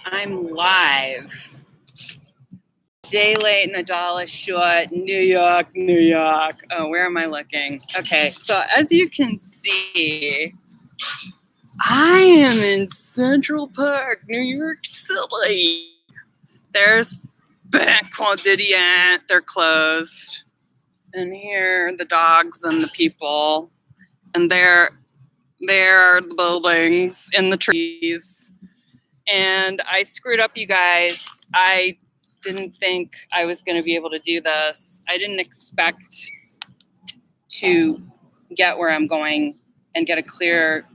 I'm live. Day late, Nadala short, New York, New York. Oh, where am I looking? Okay, so as you can see, I am in Central Park, New York City. There's Bank Quotidian, they're closed. And here are the dogs and the people. And there are the buildings in the trees. And I screwed up, you guys. I didn't think I was going to be able to do this. I didn't expect to get where I'm going and get a clear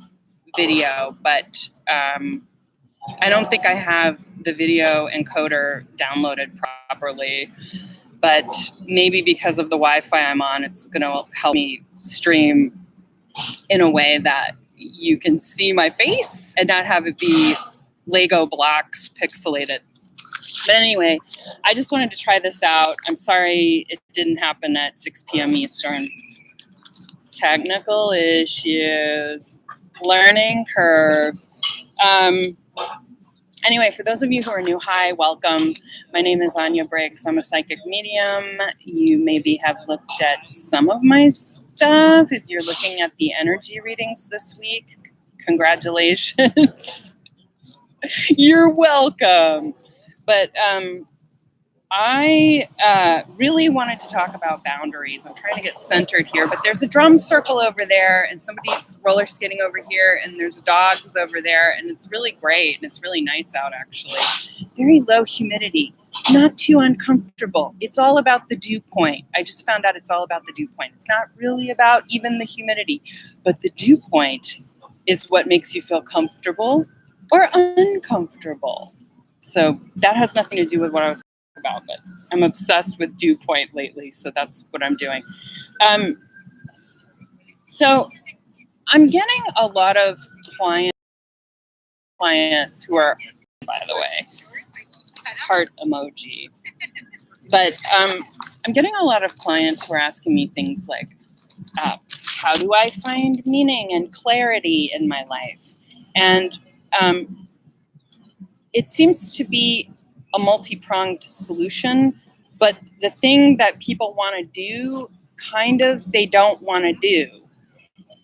video, but I don't think I have the video encoder downloaded properly. But maybe because of the Wi-Fi I'm on, it's going to help me stream in a way that you can see my face and not have it be Lego blocks pixelated. But anyway, I just wanted to try this out. I'm sorry it didn't happen at 6 p.m. Eastern. Technical issues, learning curve. Anyway, for those of you who are new, hi, welcome. My name is Anya Briggs. I'm a psychic medium. You maybe have looked at some of my stuff. If you're looking at the energy readings this week, congratulations. You're welcome. But I really wanted to talk about boundaries. I'm trying to get centered here, but there's a drum circle over there and somebody's roller skating over here and there's dogs over there and it's really great and it's really nice out actually. Very low humidity, not too uncomfortable. It's all about the dew point. I just found out it's all about the dew point. It's not really about even the humidity, but the dew point is what makes you feel comfortable or uncomfortable. So that has nothing to do with what I was about, but I'm obsessed with dew point lately, so that's what I'm doing. So I'm getting a lot of clients who are, by the way, heart emoji, but I'm getting a lot of clients who are asking me things like, how do I find meaning and clarity in my life? And it seems to be a multi-pronged solution, but the thing that people want to do, they don't want to do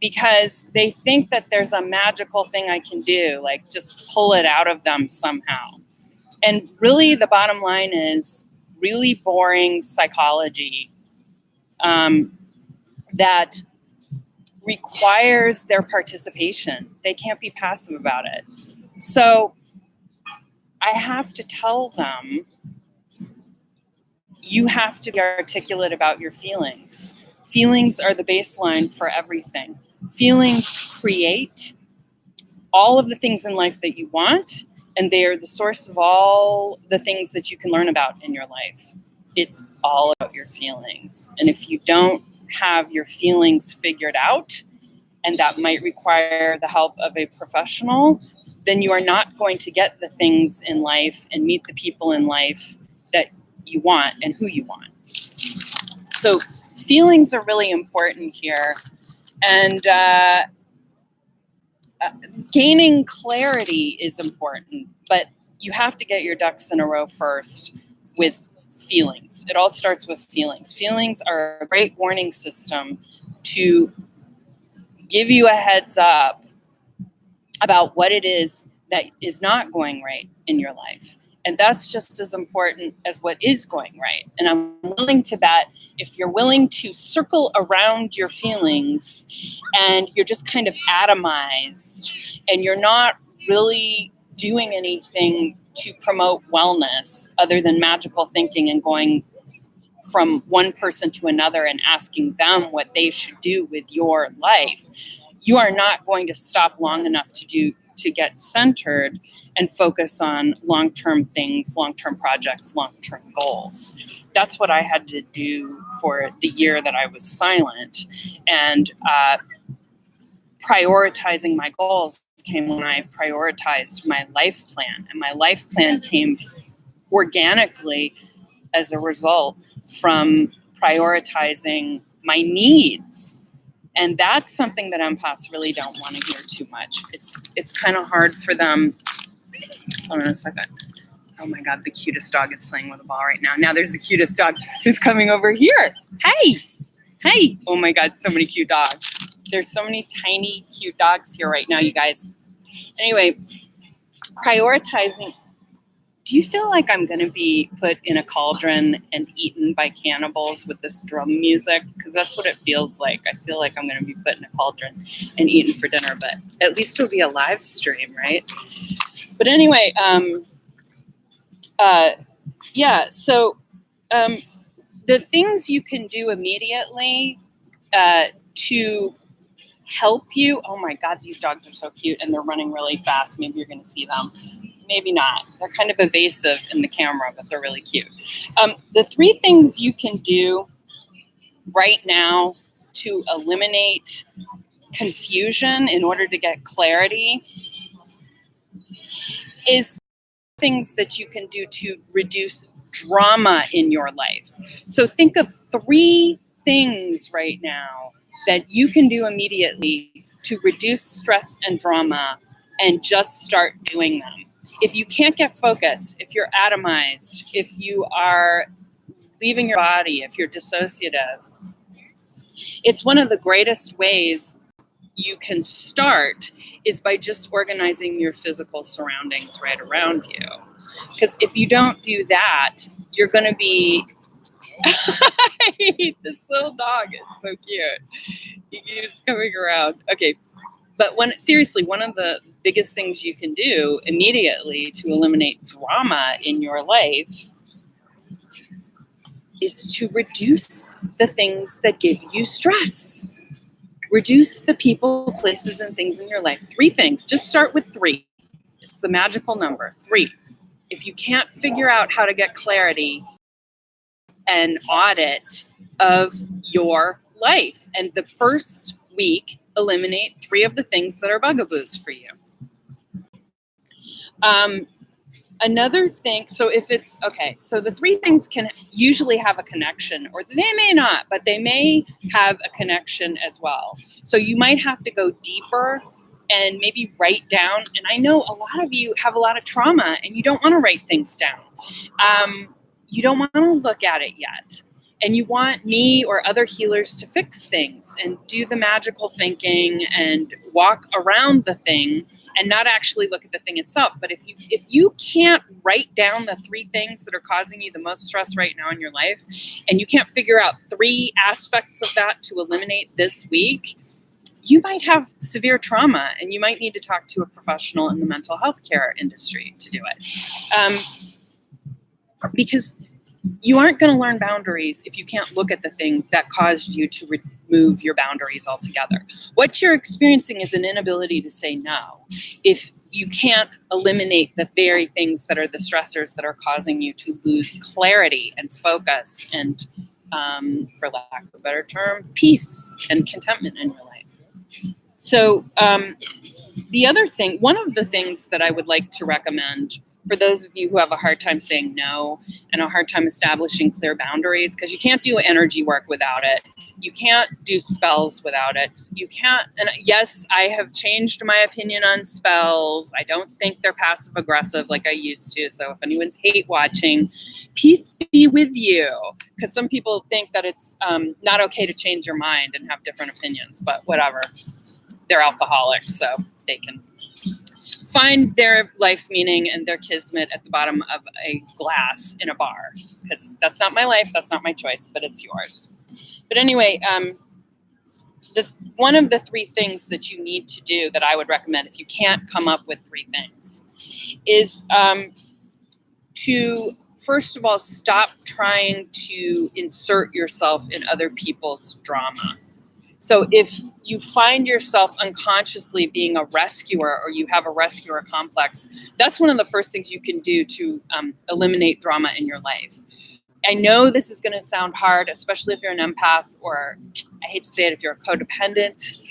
because they think that there's a magical thing I can do, like just pull it out of them somehow. And really the bottom line is really boring psychology that requires their participation. They can't be passive about it. So I have to tell them, you have to be articulate about your feelings. Feelings are the baseline for everything. Feelings create all of the things in life that you want, and they are the source of all the things that you can learn about in your life. It's all about your feelings. And if you don't have your feelings figured out, and that might require the help of a professional, then you are not going to get the things in life and meet the people in life that you want and who you want. So feelings are really important here. And gaining clarity is important, but you have to get your ducks in a row first with feelings. It all starts with feelings. Feelings are a great warning system to give you a heads up about what it is that is not going right in your life. And that's just as important as what is going right. And I'm willing to bet if you're willing to circle around your feelings and you're just kind of atomized and you're not really doing anything to promote wellness other than magical thinking and going from one person to another and asking them what they should do with your life, you are not going to stop long enough to get centered and focus on long-term things, long-term projects, long-term goals. That's what I had to do for the year that I was silent. And prioritizing my goals came when I prioritized my life plan. And my life plan came organically as a result from prioritizing my needs And that's something that empaths really don't want to hear too much. It's kind of hard for them. Hold on a second. Oh my God, the cutest dog is playing with a ball right now. Now there's the cutest dog who's coming over here. Hey, hey. Oh my God, so many cute dogs. There's so many tiny, cute dogs here right now, you guys. Anyway, prioritizing. Do you feel like I'm going to be put in a cauldron and eaten by cannibals with this drum music? Because that's what it feels like. I feel like I'm going to be put in a cauldron and eaten for dinner, but at least it'll be a live stream, right? But anyway, yeah, so the things you can do immediately to help you. Oh my God, these dogs are so cute and they're running really fast. Maybe you're going to see them. Maybe not. They're kind of evasive in the camera, but they're really cute. The 3 things you can do right now to eliminate confusion in order to get clarity is things that you can do to reduce drama in your life. So think of 3 things right now that you can do immediately to reduce stress and drama and just start doing them. If you can't get focused, if you're atomized, if you are leaving your body, if you're dissociative, it's one of the greatest ways you can start is by just organizing your physical surroundings right around you. Because if you don't do that, you're going to be... This little dog is so cute. He keeps coming around. Okay. But seriously, one of the biggest things you can do immediately to eliminate drama in your life is to reduce the things that give you stress. Reduce the people, places, and things in your life. 3 things. Just start with 3. It's the magical number, 3. If you can't figure out how to get clarity, an audit of your life. And the first week, eliminate 3 of the things that are bugaboos for you. Another thing, so if it's, okay, so the 3 things can usually have a connection, or they may not, but they may have a connection as well. So you might have to go deeper and maybe write down, and I know a lot of you have a lot of trauma and you don't want to write things down. You don't want to look at it yet. And you want me or other healers to fix things and do the magical thinking and walk around the thing and not actually look at the thing itself. But if you can't write down the 3 things that are causing you the most stress right now in your life, and you can't figure out 3 aspects of that to eliminate this week, you might have severe trauma and you might need to talk to a professional in the mental health care industry to do it. Because you aren't going to learn boundaries if you can't look at the thing that caused you to remove your boundaries altogether. What you're experiencing is an inability to say no. If you can't eliminate the very things that are the stressors that are causing you to lose clarity and focus and, for lack of a better term, peace and contentment in your life. So the other thing, one of the things that I would like to recommend for those of you who have a hard time saying no and a hard time establishing clear boundaries, because you can't do energy work without it. You can't do spells without it. You can't, and yes, I have changed my opinion on spells. I don't think they're passive aggressive like I used to. So if anyone's hate watching, peace be with you. Because some people think that it's not okay to change your mind and have different opinions, but whatever. They're alcoholics, so they can find their life meaning and their kismet at the bottom of a glass in a bar, because that's not my life, that's not my choice, but it's yours. But anyway, one of the 3 things that you need to do that I would recommend if you can't come up with 3 things is to, first of all, stop trying to insert yourself in other people's drama. So if you find yourself unconsciously being a rescuer or you have a rescuer complex, that's one of the first things you can do to eliminate drama in your life. I know this is going to sound hard, especially if you're an empath, or I hate to say it, if you're a codependent.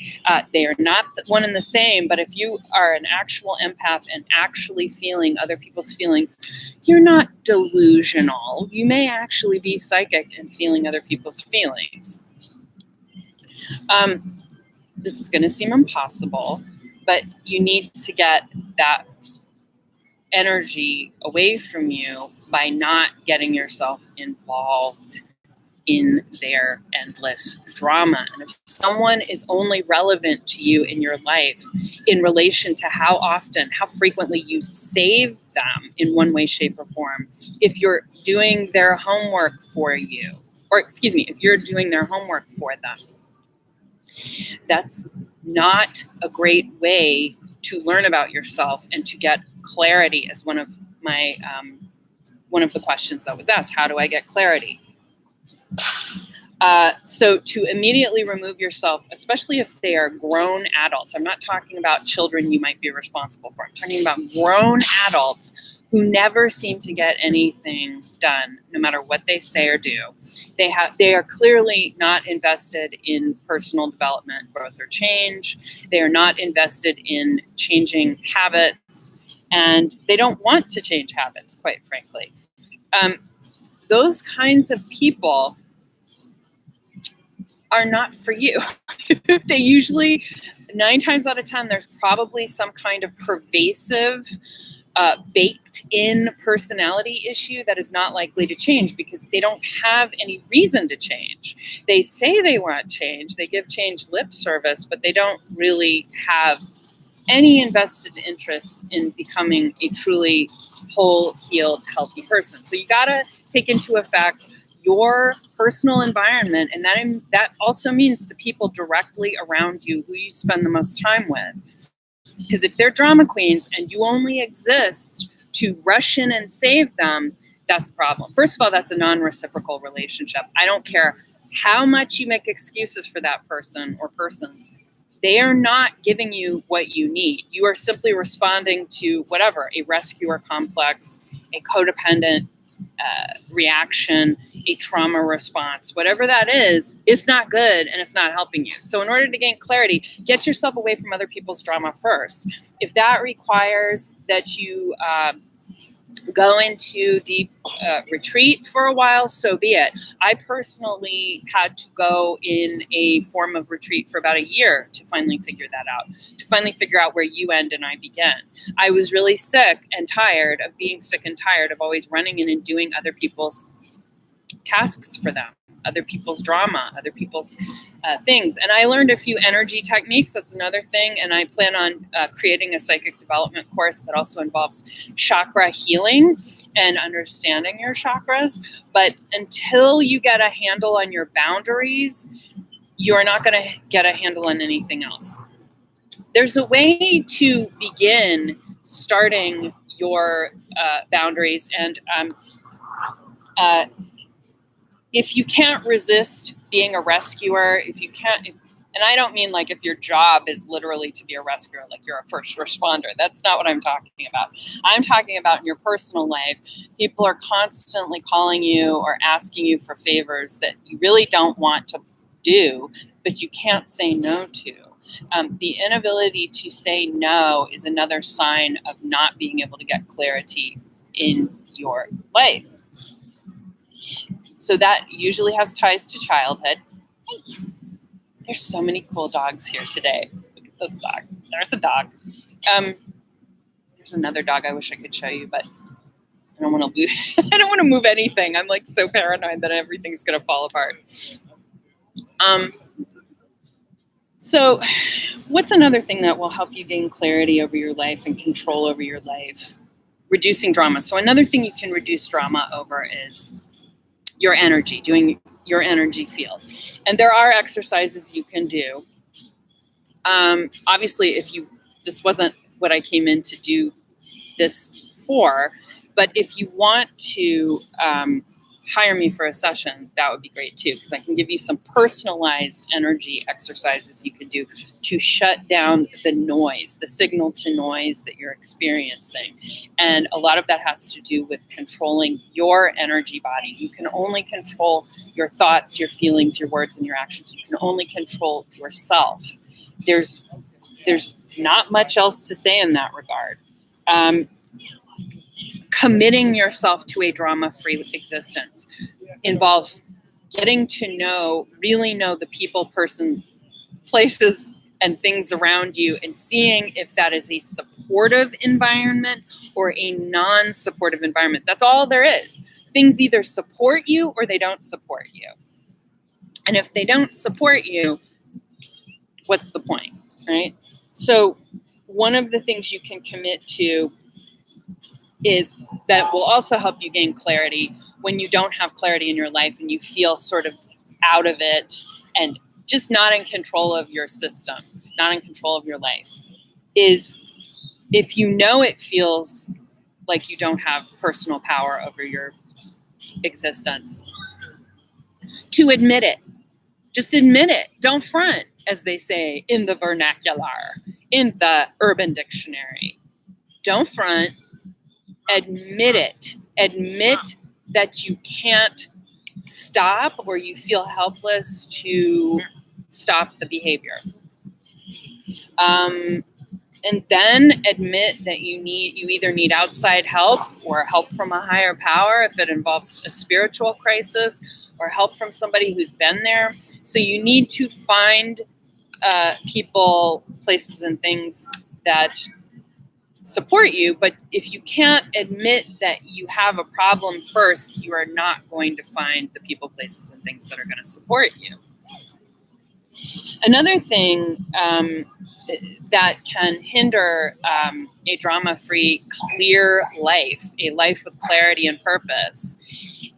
They are not one and the same, but if you are an actual empath and actually feeling other people's feelings, you're not delusional. You may actually be psychic and feeling other people's feelings. This is going to seem impossible, but you need to get that energy away from you by not getting yourself involved in their endless drama. And if someone is only relevant to you in your life in relation to how often, how frequently you save them in one way, shape, or form, if you're doing their homework for you, or excuse me, if you're doing their homework for them, that's not a great way to learn about yourself and to get clarity, as one of my one of the questions that was asked. How do I get clarity? So to immediately remove yourself, especially if they are grown adults, I'm not talking about children you might be responsible for. I'm talking about grown adults who never seem to get anything done, no matter what they say or do. They are clearly not invested in personal development, growth, or change. They are not invested in changing habits, and they don't want to change habits, quite frankly. Those kinds of people are not for you. They usually, 9 times out of 10, there's probably some kind of pervasive, baked in personality issue that is not likely to change because they don't have any reason to change. They say they want change, they give change lip service, but they don't really have any invested interest in becoming a truly whole, healed, healthy person. So you got to take into effect your personal environment, and that also means the people directly around you who you spend the most time with. Because if they're drama queens and you only exist to rush in and save them, that's a problem. First of all, that's a non-reciprocal relationship. I don't care how much you make excuses for that person or persons. They are not giving you what you need. You are simply responding to whatever, a rescuer complex, a codependent reaction, a trauma response, whatever that is, it's not good and it's not helping you. So in order to gain clarity, get yourself away from other people's drama first. If that requires that you go into deep retreat for a while, so be it. I personally had to go in a form of retreat for about a year to finally figure that out, to finally figure out where you end and I begin. I was really sick and tired of being sick and tired of always running in and doing other people's tasks for them, other people's drama, other people's things. And I learned a few energy techniques. That's another thing. And I plan on creating a psychic development course that also involves chakra healing and understanding your chakras. But until you get a handle on your boundaries, you're not going to get a handle on anything else. There's a way to begin starting your boundaries. And if you can't resist being a rescuer, if you can't, and I don't mean like if your job is literally to be a rescuer, like you're a first responder. That's not what I'm talking about. I'm talking about in your personal life, people are constantly calling you or asking you for favors that you really don't want to do, but you can't say no to. The inability to say no is another sign of not being able to get clarity in your life. So that usually has ties to childhood. Hey, there's so many cool dogs here today. Look at this dog. There's a dog. There's another dog I wish I could show you, but I don't want to lose. I don't want to move anything. I'm like so paranoid that everything's going to fall apart. So what's another thing that will help you gain clarity over your life and control over your life? Reducing drama. So another thing you can reduce drama over is your energy, doing your energy field. And there are exercises you can do. Obviously, this wasn't what I came in to do this for, but if you want to hire me for a session, that would be great too, because I can give you some personalized energy exercises you can do to shut down the noise, the signal to noise that you're experiencing. And a lot of that has to do with controlling your energy body. You can only control your thoughts, your feelings, your words, and your actions. You can only control yourself. There's not much else to say in that regard. Committing yourself to a drama-free existence involves getting to really know the people, person, places, and things around you and seeing if that is a supportive environment or a non-supportive environment. That's all there is. Things either support you or they don't support you. And if they don't support you, what's the point, right? So one of the things you can commit to is that will also help you gain clarity when you don't have clarity in your life and you feel sort of out of it and just not in control of your system, not in control of your life, is if you know it feels like you don't have personal power over your existence, to admit it. Just admit it. Don't front, as they say in the vernacular, in the Urban Dictionary. Don't front. Admit it. Admit that you can't stop or you feel helpless to stop the behavior. And then admit that you either need outside help or help from a higher power if it involves a spiritual crisis, or help from somebody who's been there. So you need to find people, places, and things that support you. But if you can't admit that you have a problem first, you are not going to find the people, places, and things that are going to support you. Another thing that can hinder a drama-free, clear life, a life with clarity and purpose,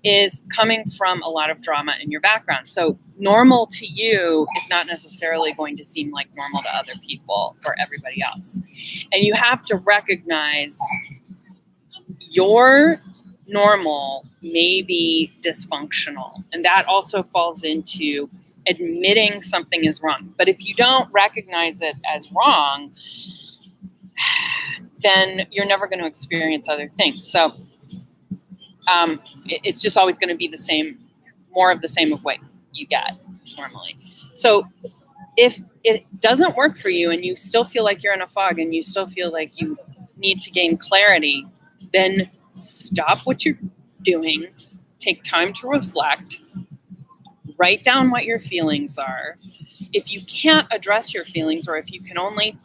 is coming from a lot of drama in your background. So normal to you is not necessarily going to seem like normal to other people or everybody else. And you have to recognize your normal may be dysfunctional. And that also falls into admitting something is wrong. But if you don't recognize it as wrong, then you're never going to experience other things. So it's just always going to be the same, more of the same of what you get normally. So if it doesn't work for you and you still feel like you're in a fog and you still feel like you need to gain clarity, then stop what you're doing, take time to reflect, write down what your feelings are. If you can't address your feelings, or if you can only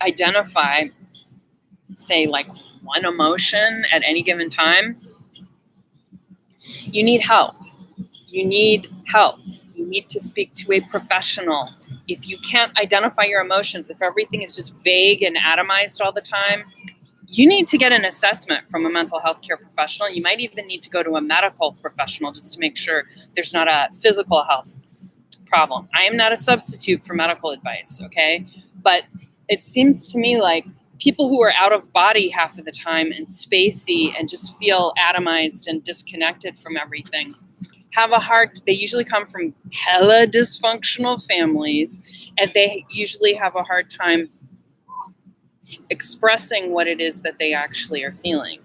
identify, say, like one emotion at any given time, you need help. You need help. You need to speak to a professional. If you can't identify your emotions, if everything is just vague and atomized all the time, you need to get an assessment from a mental health care professional. You might even need to go to a medical professional just to make sure there's not a physical health problem. I am not a substitute for medical advice, okay? But it seems to me like people who are out of body half of the time and spacey and just feel atomized and disconnected from everything have they usually come from hella dysfunctional families, and they usually have a hard time expressing what it is that they actually are feeling.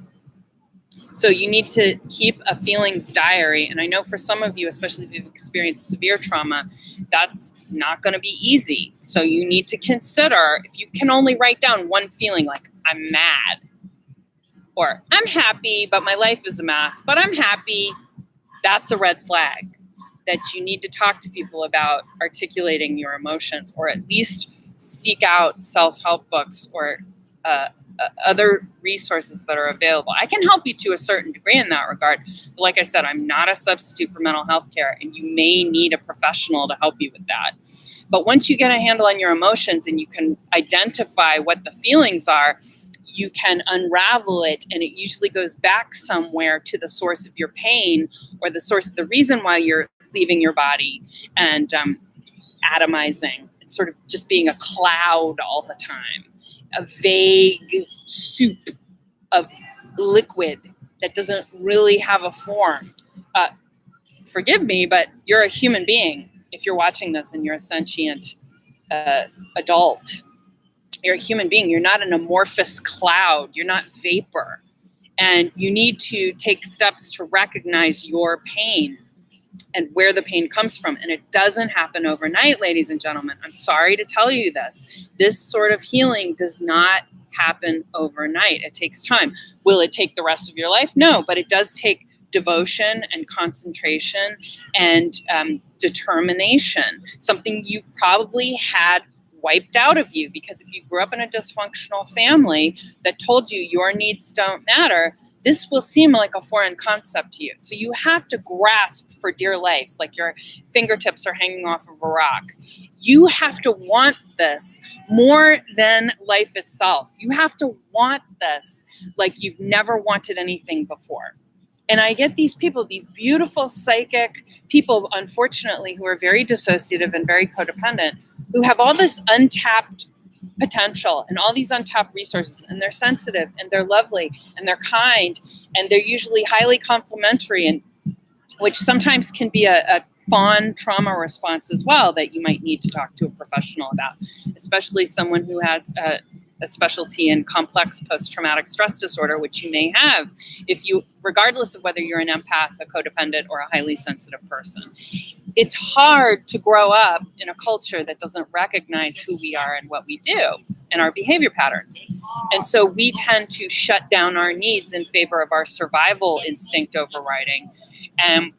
So you need to keep a feelings diary. And I know for some of you, especially if you've experienced severe trauma, that's not going to be easy. So you need to consider, if you can only write down one feeling, like I'm mad, or I'm happy, but my life is a mess, but I'm happy, that's a red flag that you need to talk to people about articulating your emotions, or at least seek out self-help books or other resources that are available. I can help you to a certain degree in that regard. But like I said, I'm not a substitute for mental health care, and you may need a professional to help you with that. But once you get a handle on your emotions and you can identify what the feelings are, you can unravel it, and it usually goes back somewhere to the source of your pain, or the source of the reason why you're leaving your body and atomizing. It's sort of just being a cloud all the time, a vague soup of liquid that doesn't really have a form. Forgive me, but you're a human being. If you're watching this and you're a sentient adult, you're a human being. You're not an amorphous cloud. You're not vapor. And you need to take steps to recognize your pain and where the pain comes from. And it doesn't happen overnight, ladies and gentlemen. I'm sorry to tell you this. This sort of healing does not happen overnight. It takes time. Will it take the rest of your life? No, but it does take devotion and concentration and determination, something you probably had wiped out of you, because if you grew up in a dysfunctional family that told you your needs don't matter, this will seem like a foreign concept to you. So you have to grasp for dear life, like your fingertips are hanging off of a rock. You have to want this more than life itself. You have to want this like you've never wanted anything before. And I get these people, these beautiful psychic people, unfortunately, who are very dissociative and very codependent, who have all this untapped potential and all these untapped resources, and they're sensitive and they're lovely and they're kind and they're usually highly complimentary, and which sometimes can be a fawn trauma response as well that you might need to talk to a professional about, especially someone who has a specialty in complex post-traumatic stress disorder, which you may have if you, regardless of whether you're an empath, a codependent, or a highly sensitive person. It's hard to grow up in a culture that doesn't recognize who we are and what we do and our behavior patterns. And so we tend to shut down our needs in favor of our survival instinct overriding. And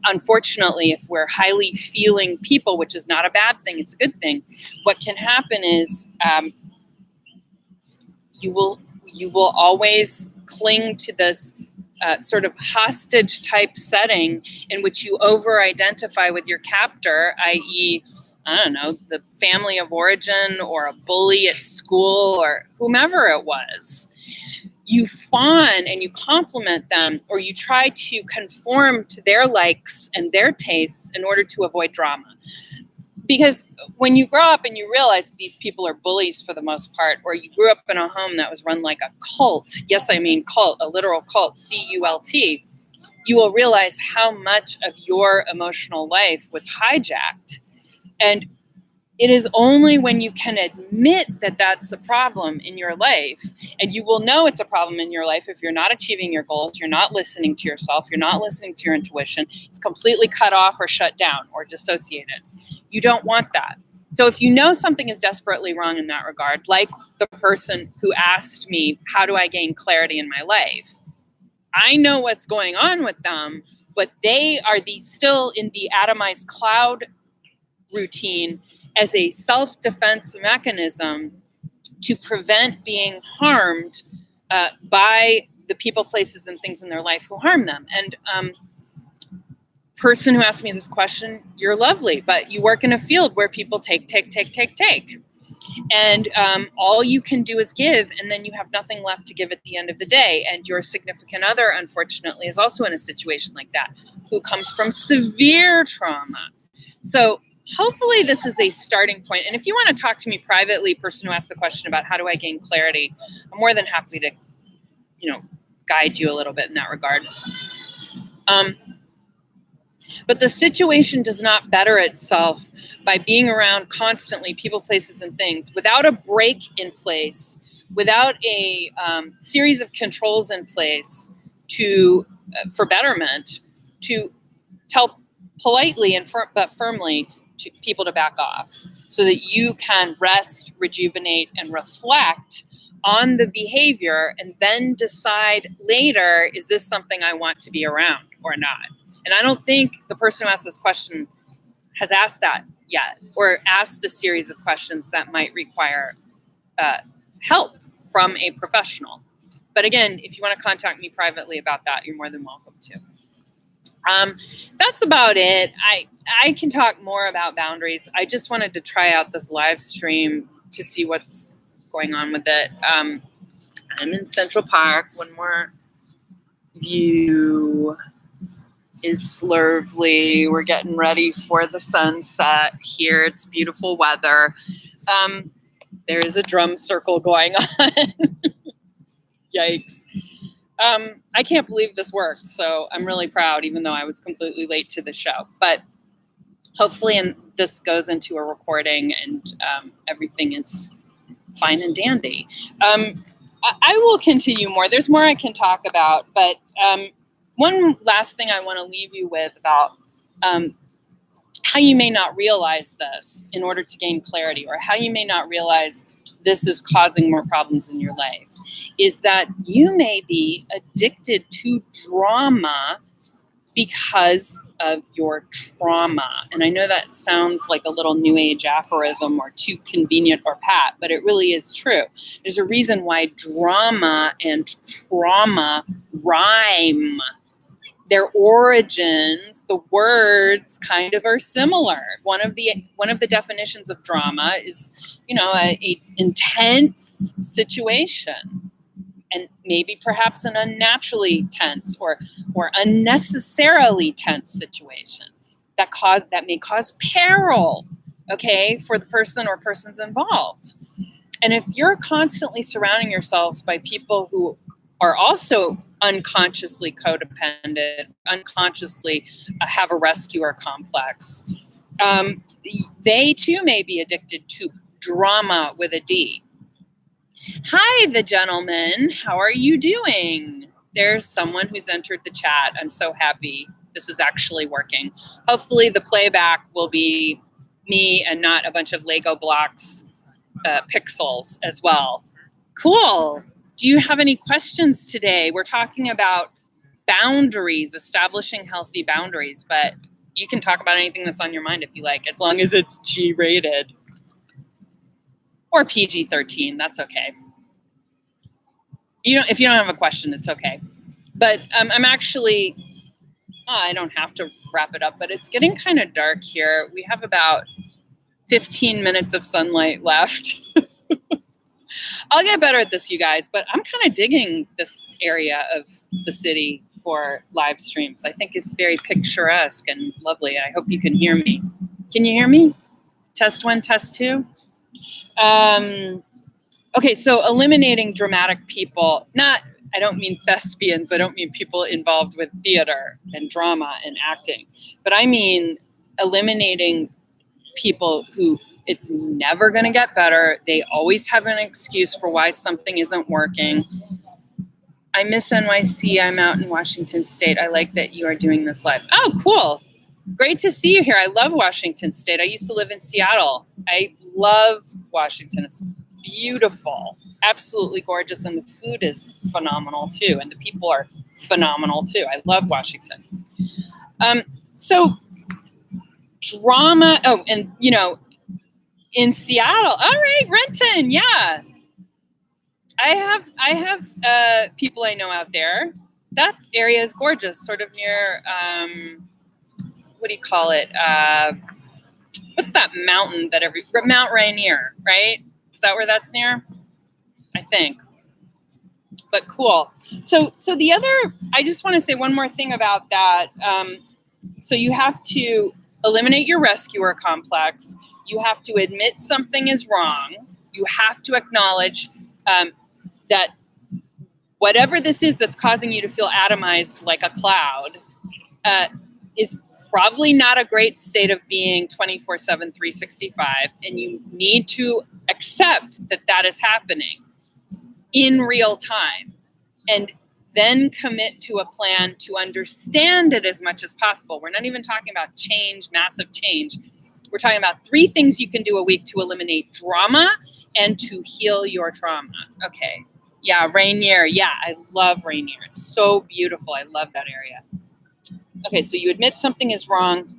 unfortunately, if we're highly feeling people, which is not a bad thing, it's a good thing, what can happen is you will always cling to this sort of hostage type setting in which you over-identify with your captor, i.e., I don't know, the family of origin or a bully at school or whomever it was. You fawn and you compliment them, or you try to conform to their likes and their tastes in order to avoid drama. Because when you grow up and you realize that these people are bullies for the most part, or you grew up in a home that was run like a cult, yes, I mean cult, a literal cult, C-U-L-T, you will realize how much of your emotional life was hijacked. And it is only when you can admit that that's a problem in your life, and you will know it's a problem in your life if you're not achieving your goals, you're not listening to yourself, you're not listening to your intuition, it's completely cut off or shut down or dissociated. You don't want that. So if you know something is desperately wrong in that regard, like the person who asked me, how do I gain clarity in my life? I know what's going on with them, but they are still in the atomized cloud routine as a self-defense mechanism to prevent being harmed by the people, places, and things in their life who harm them. And person who asked me this question, you're lovely, but you work in a field where people take. And all you can do is give, and then you have nothing left to give at the end of the day. And your significant other, unfortunately, is also in a situation like that, who comes from severe trauma. So hopefully this is a starting point. And if you want to talk to me privately, person who asked the question about how do I gain clarity, I'm more than happy to, guide you a little bit in that regard. But the situation does not better itself by being around constantly people, places, and things without a break in place, without a series of controls in place for betterment, to tell politely but firmly to people to back off so that you can rest, rejuvenate, and reflect on the behavior and then decide later, is this something I want to be around or not? And I don't think the person who asked this question has asked that yet, or asked a series of questions that might require help from a professional. But again, if you want to contact me privately about that, you're more than welcome to. That's about it. I can talk more about boundaries. I just wanted to try out this live stream to see what's going on with it. I'm in Central Park. One more view. It's lovely. We're getting ready for the sunset here. It's beautiful weather. There is a drum circle going on. Yikes. I can't believe this worked, so I'm really proud, even though I was completely late to the show. But hopefully this goes into a recording and everything is fine and dandy. I will continue more. There's more I can talk about, but one last thing I want to leave you with about how you may not realize this in order to gain clarity, or how you may not realize this is causing more problems in your life, is that you may be addicted to drama because of your trauma. And I know that sounds like a little new age aphorism or too convenient or pat, but it really is true. There's a reason why drama and trauma rhyme. Their origins, the words kind of are similar. One of the definitions of drama is, a intense situation, and maybe perhaps an unnaturally tense or unnecessarily tense situation that may cause peril, okay, for the person or persons involved. And if you're constantly surrounding yourselves by people who are also unconsciously codependent, unconsciously have a rescuer complex, they too may be addicted to drama with a D. Hi, the gentleman. How are you doing? There's someone who's entered the chat. I'm so happy this is actually working. Hopefully the playback will be me and not a bunch of Lego blocks pixels as well. Cool. Do you have any questions today? We're talking about boundaries, establishing healthy boundaries, but you can talk about anything that's on your mind if you like, as long as it's G-rated or PG-13. That's okay. If you don't have a question, it's okay. But I'm actually, I don't have to wrap it up, but it's getting kind of dark here. We have about 15 minutes of sunlight left. I'll get better at this, you guys, but I'm kind of digging this area of the city for live streams. I think it's very picturesque and lovely. I hope you can hear me. Can you hear me? Test 1, test 2. Okay, so eliminating dramatic people, I don't mean thespians, I don't mean people involved with theater and drama and acting, but I mean eliminating people who it's never going to get better. They always have an excuse for why something isn't working. I miss NYC. I'm out in Washington State. I like that you are doing this live. Oh, cool. Great to see you here. I love Washington State. I used to live in Seattle. I love Washington. It's beautiful, absolutely gorgeous, and the food is phenomenal too, and the people are phenomenal too. I love Washington. So drama. Oh, and in Seattle. All right, Renton. Yeah, I have people I know out there. That area is gorgeous, sort of near what do you call it? What's that mountain that Mount Rainier, right? Is that where that's near? I think. But cool. So the other, I just want to say one more thing about that. So you have to eliminate your rescuer complex. You have to admit something is wrong. You have to acknowledge that whatever this is that's causing you to feel atomized like a cloud is probably not a great state of being 24/7, 365. And you need to accept that that is happening in real time, and then commit to a plan to understand it as much as possible. We're not even talking about change, massive change. We're talking about 3 things you can do a week to eliminate drama and to heal your trauma. Okay. Yeah, Rainier. Yeah, I love Rainier. It's so beautiful. I love that area. Okay, so you admit something is wrong.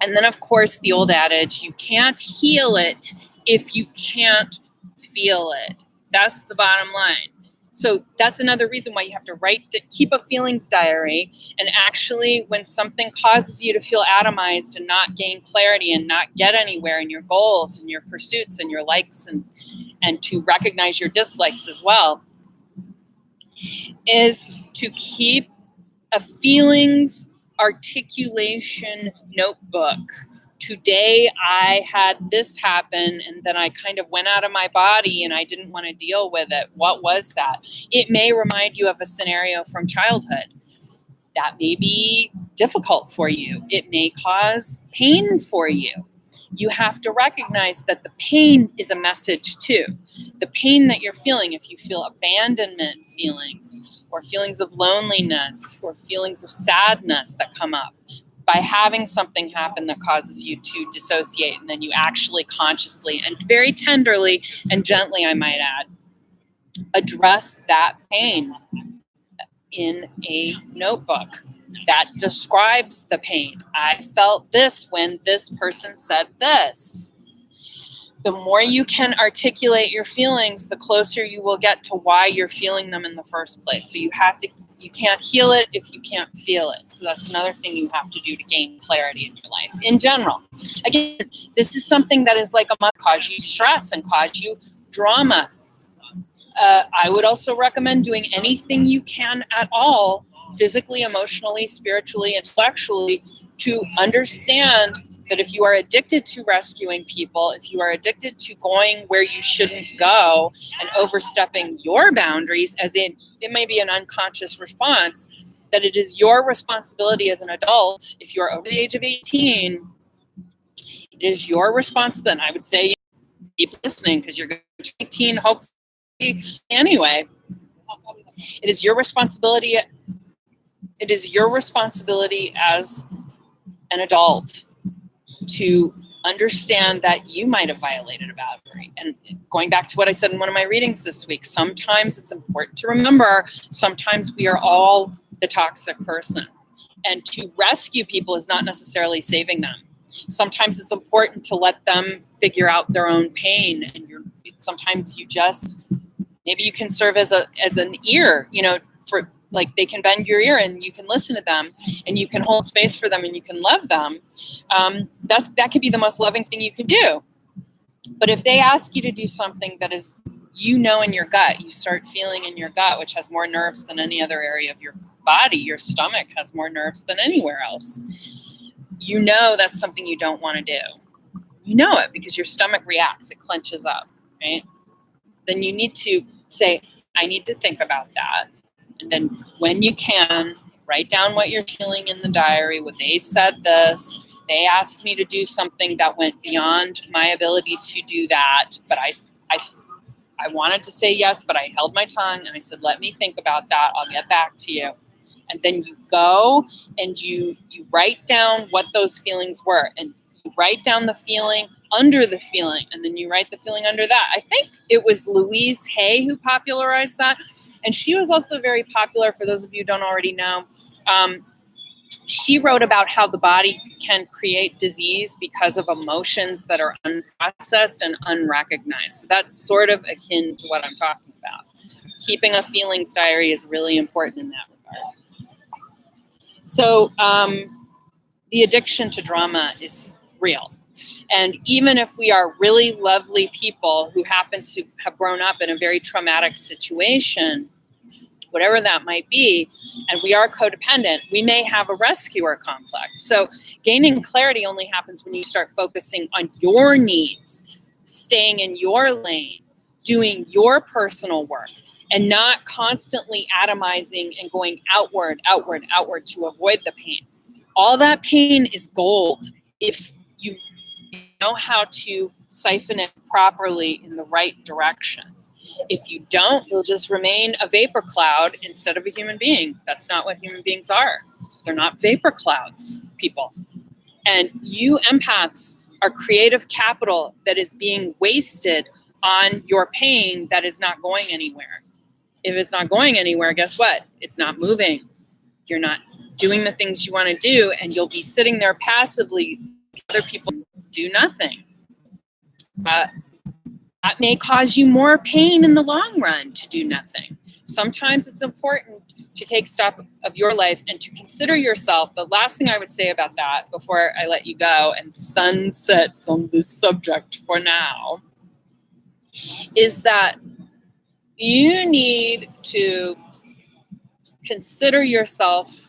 And then, of course, the old adage, you can't heal it if you can't feel it. That's the bottom line. So that's another reason why you have to keep a feelings diary. And actually, when something causes you to feel atomized and not gain clarity and not get anywhere in your goals and your pursuits and your likes and to recognize your dislikes as well, is to keep a feelings articulation notebook. Today I had this happen, and then I kind of went out of my body and I didn't want to deal with it. What was that? It may remind you of a scenario from childhood that may be difficult for you. It may cause pain for you. You have to recognize that the pain is a message too. The pain that you're feeling, if you feel abandonment feelings, or feelings of loneliness, or feelings of sadness that come up, by having something happen that causes you to dissociate, and then you actually consciously and very tenderly and gently, I might add, address that pain in a notebook. That describes the pain. I felt this when this person said this. The more you can articulate your feelings, the closer you will get to why you're feeling them in the first place. So you can't heal it if you can't feel it. So that's another thing you have to do to gain clarity in your life in general. Again, this is something that is like a must cause you stress and cause you drama. I would also recommend doing anything you can at all, physically, emotionally, spiritually, intellectually, to understand that if you are addicted to rescuing people, if you are addicted to going where you shouldn't go and overstepping your boundaries, as in it may be an unconscious response, that it is your responsibility as an adult, if you are over the age of 18, it is your responsibility. And I would say keep listening because you're going to be 18, hopefully anyway. It is your responsibility. It is your responsibility as an adult to understand that you might have violated a boundary. And going back to what I said in one of my readings this week, sometimes it's important to remember, sometimes we are all the toxic person. And to rescue people is not necessarily saving them. Sometimes it's important to let them figure out their own pain. And sometimes you just, maybe you can serve as an ear, for like they can bend your ear and you can listen to them and you can hold space for them and you can love them. That could be the most loving thing you can do. But if they ask you to do something that is, in your gut, you start feeling in your gut, which has more nerves than any other area of your body, your stomach has more nerves than anywhere else. That's something you don't want to do. You know it because your stomach reacts, it clenches up, right? Then you need to say, I need to think about that. And then when you can, write down what you're feeling in the diary. When they said this, they asked me to do something that went beyond my ability to do that. But I wanted to say yes, but I held my tongue and I said, let me think about that. I'll get back to you. And then you go and you write down what those feelings were. And you write down the feeling under the feeling. And then you write the feeling under that. I think it was Louise Hay who popularized that. And she was also very popular, for those of you who don't already know. She wrote about how the body can create disease because of emotions that are unprocessed and unrecognized. So that's sort of akin to what I'm talking about. Keeping a feelings diary is really important in that regard. So the addiction to drama is real. And even if we are really lovely people who happen to have grown up in a very traumatic situation, whatever that might be, and we are codependent, we may have a rescuer complex. So gaining clarity only happens when you start focusing on your needs, staying in your lane, doing your personal work, and not constantly atomizing and going outward to avoid the pain. All that pain is gold if you know how to siphon it properly in the right direction. If you don't, you'll just remain a vapor cloud instead of a human being. That's not what human beings are. They're not vapor clouds, people. And you empaths are creative capital that is being wasted on your pain that is not going anywhere. If it's not going anywhere, guess what? It's not moving. You're not doing the things you want to do, and you'll be sitting there passively. Other people do nothing. That may cause you more pain in the long run to do nothing. Sometimes it's important to take stock of your life and to consider yourself. The last thing I would say about that before I let you go, and the sun sets on this subject for now, is that you need to consider yourself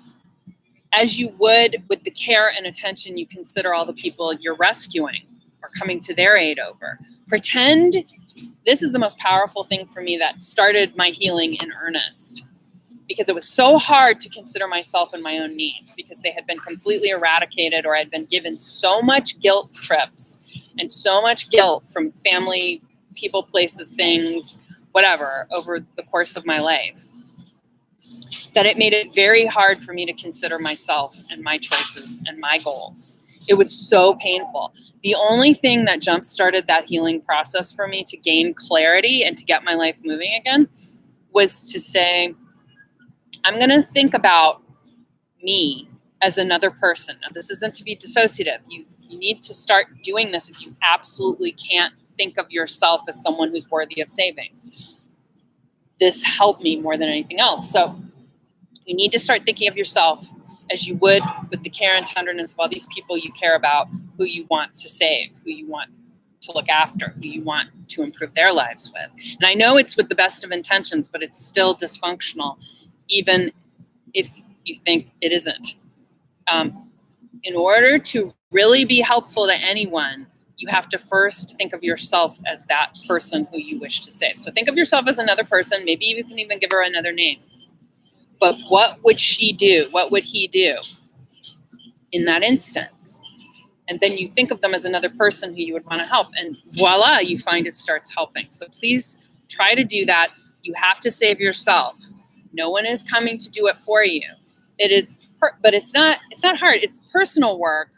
as you would with the care and attention you consider all the people you're rescuing or coming to their aid over. Pretend. This is the most powerful thing for me that started my healing in earnest, because it was so hard to consider myself and my own needs because they had been completely eradicated, or I'd been given so much guilt trips and so much guilt from family, people, places, things, whatever, over the course of my life, that it made it very hard for me to consider myself and my choices and my goals. It was so painful. The only thing that jump-started that healing process for me to gain clarity and to get my life moving again was to say, I'm going to think about me as another person. Now, this isn't to be dissociative. You need to start doing this if you absolutely can't think of yourself as someone who's worthy of saving. This helped me more than anything else. So you need to start thinking of yourself as you would with the care and tenderness of all these people you care about, who you want to save, who you want to look after, who you want to improve their lives with. And I know it's with the best of intentions, but it's still dysfunctional, even if you think it isn't. In order to really be helpful to anyone, you have to first think of yourself as that person who you wish to save. So think of yourself as another person. Maybe you can even give her another name. But what would she do? What would he do in that instance? And then you think of them as another person who you would want to help. And voila, you find it starts helping. So please try to do that. You have to save yourself. No one is coming to do it for you. It is, but it's not hard. It's personal work.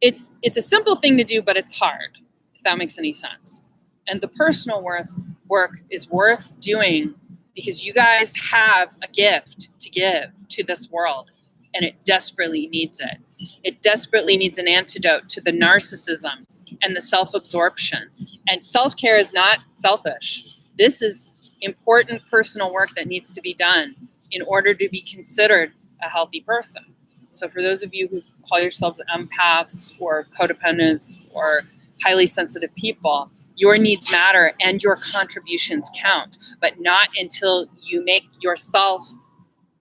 It's a simple thing to do, but it's hard, if that makes any sense. And the personal work is worth doing because you guys have a gift to give to this world, and it desperately needs it. It desperately needs an antidote to the narcissism and the self-absorption. And self-care is not selfish. This is important personal work that needs to be done in order to be considered a healthy person. So for those of you who call yourselves empaths or codependents or highly sensitive people, your needs matter and your contributions count, but not until you make yourself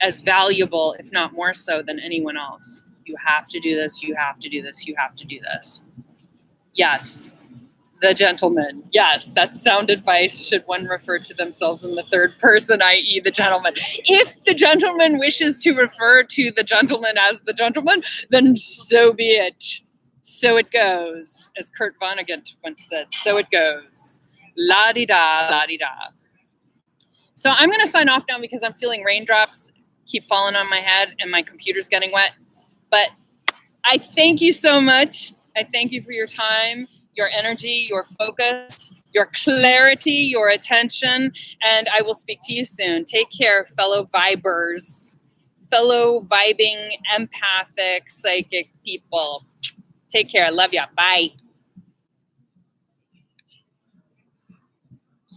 as valuable, if not more so, than anyone else. You have to do this, you have to do this, you have to do this. Yes, the gentleman. Yes, that's sound advice. Should one refer to themselves in the third person, i.e. the gentleman? If the gentleman wishes to refer to the gentleman as the gentleman, then so be it. So it goes, as Kurt Vonnegut once said, so it goes. La-di-da, la-di-da. So I'm going to sign off now because I'm feeling raindrops keep falling on my head and my computer's getting wet. But I thank you so much. I thank you for your time, your energy, your focus, your clarity, your attention, and I will speak to you soon. Take care, fellow vibers, fellow vibing, empathic, psychic people. Take care. I love ya. Bye.